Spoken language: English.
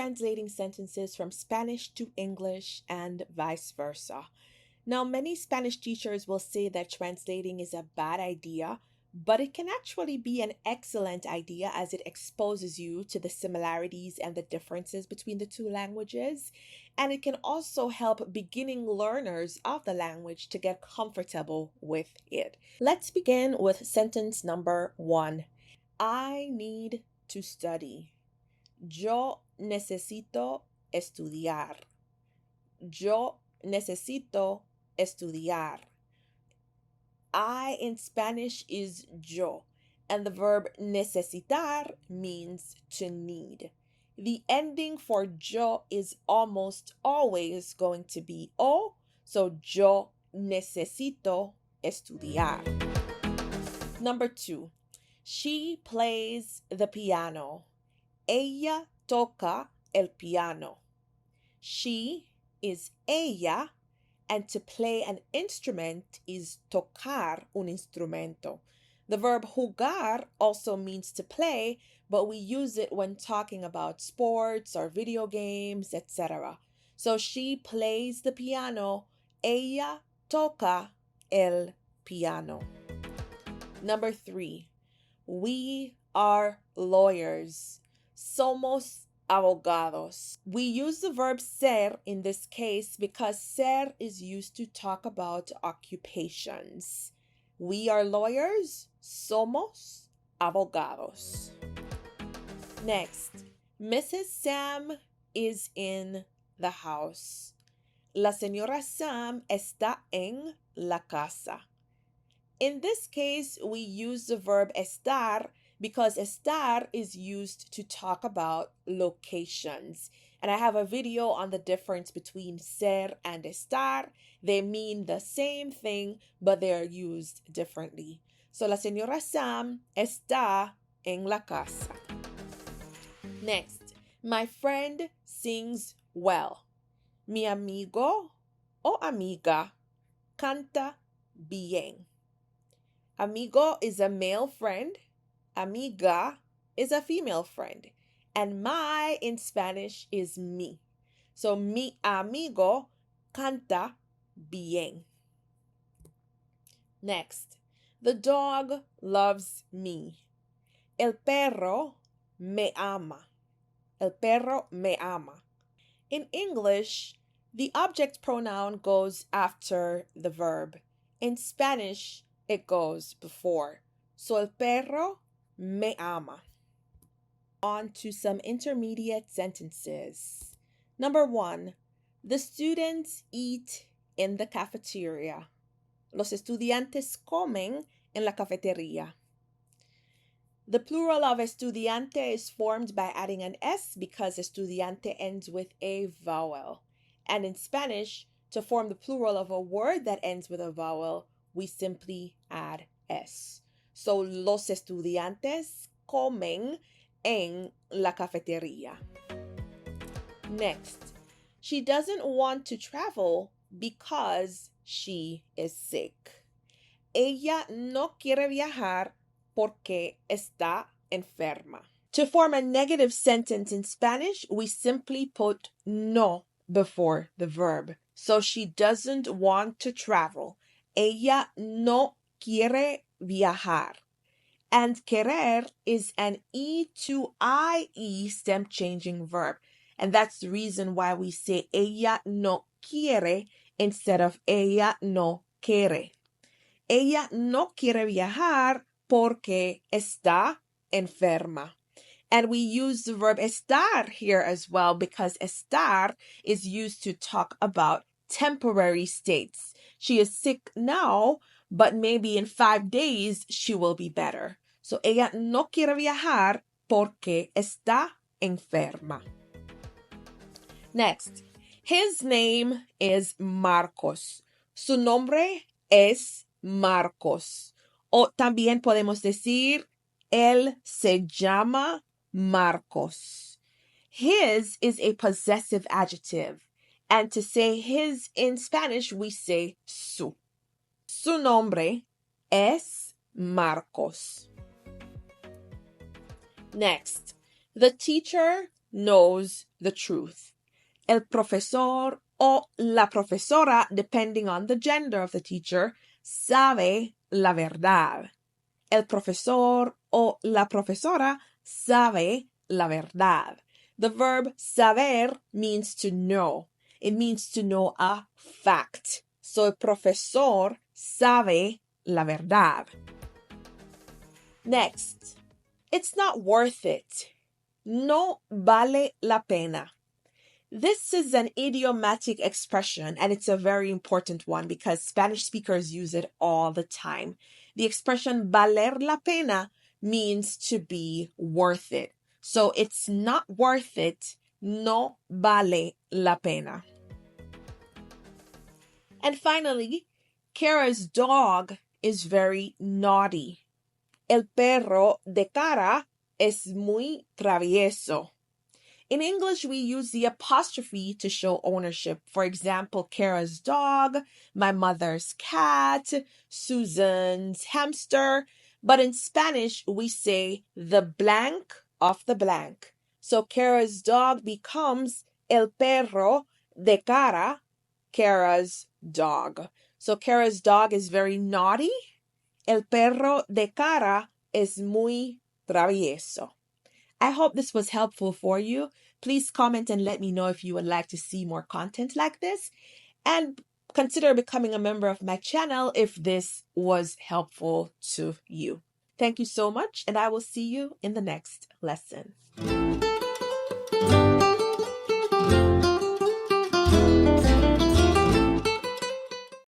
translating sentences from Spanish to English and vice versa. Now, many Spanish teachers will say that translating is a bad idea, but it can actually be an excellent idea as it exposes you to the similarities and the differences between the two languages. And it can also help beginning learners of the language to get comfortable with it. Let's begin with sentence number 1. I need to study. Yo necesito estudiar. Yo necesito estudiar. I in Spanish is yo, and the verb necesitar means to need. The ending for yo is almost always going to be o, so yo necesito estudiar. Number 2, she plays the piano. Ella toca el piano. She is ella, and to play an instrument is tocar un instrumento. The verb jugar also means to play, but we use it when talking about sports or video games, etc. So she plays the piano. Ella toca el piano. Number 3, we are lawyers. Somos abogados. We use the verb ser in this case because ser is used to talk about occupations. We are lawyers. Somos abogados. Next, Mrs. Sam is in the house. La señora Sam está en la casa. In this case, we use the verb estar because estar is used to talk about locations. And I have a video on the difference between ser and estar. They mean the same thing, but they are used differently. So la señora Sam está en la casa. Next, my friend sings well. Mi amigo o amiga canta bien. Amigo is a male friend. Amiga is a female friend. And my in Spanish is mi. So mi amigo canta bien. Next, the dog loves me. El perro me ama. El perro me ama. In English, the object pronoun goes after the verb. In Spanish, it goes before. So el perro me ama. On to some intermediate sentences. Number 1, the students eat in the cafeteria. Los estudiantes comen en la cafetería. The plural of estudiante is formed by adding an S because estudiante ends with a vowel. And in Spanish, to form the plural of a word that ends with a vowel, we simply add S. So, los estudiantes comen en la cafetería. Next, she doesn't want to travel because she is sick. Ella no quiere viajar porque está enferma. To form a negative sentence in Spanish, we simply put no before the verb. So she doesn't want to travel. Ella no quiere viajar. And querer is an E to IE stem changing verb. And that's the reason why we say ella no quiere instead of ella no quiere. Ella no quiere viajar porque está enferma. And we use the verb estar here as well because estar is used to talk about temporary states. She is sick now, but maybe in 5 days she will be better. So ella no quiere viajar porque está enferma. Next, his name is Marcos. Su nombre es Marcos. O también podemos decir, él se llama Marcos. His is a possessive adjective. And to say his in Spanish, we say su. Su nombre es Marcos. Next, the teacher knows the truth. El profesor o la profesora, depending on the gender of the teacher, sabe la verdad. El profesor o la profesora sabe la verdad. The verb saber means to know. It means to know a fact. So el profesor sabe la verdad. Next, it's not worth it. No vale la pena. This is an idiomatic expression, and it's a very important one because Spanish speakers use it all the time. The expression valer la pena means to be worth it. So it's not worth it. No vale la pena. And finally, Kara's dog is very naughty. El perro de Cara es muy travieso. In English, we use the apostrophe to show ownership. For example, Kara's dog, my mother's cat, Susan's hamster. But in Spanish, we say the blank of the blank. So Kara's dog becomes el perro de Cara, Kara's dog. So Kara's dog is very naughty. El perro de Cara es muy travieso. I hope this was helpful for you. Please comment and let me know if you would like to see more content like this. And consider becoming a member of my channel if this was helpful to you. Thank you so much, and I will see you in the next lesson.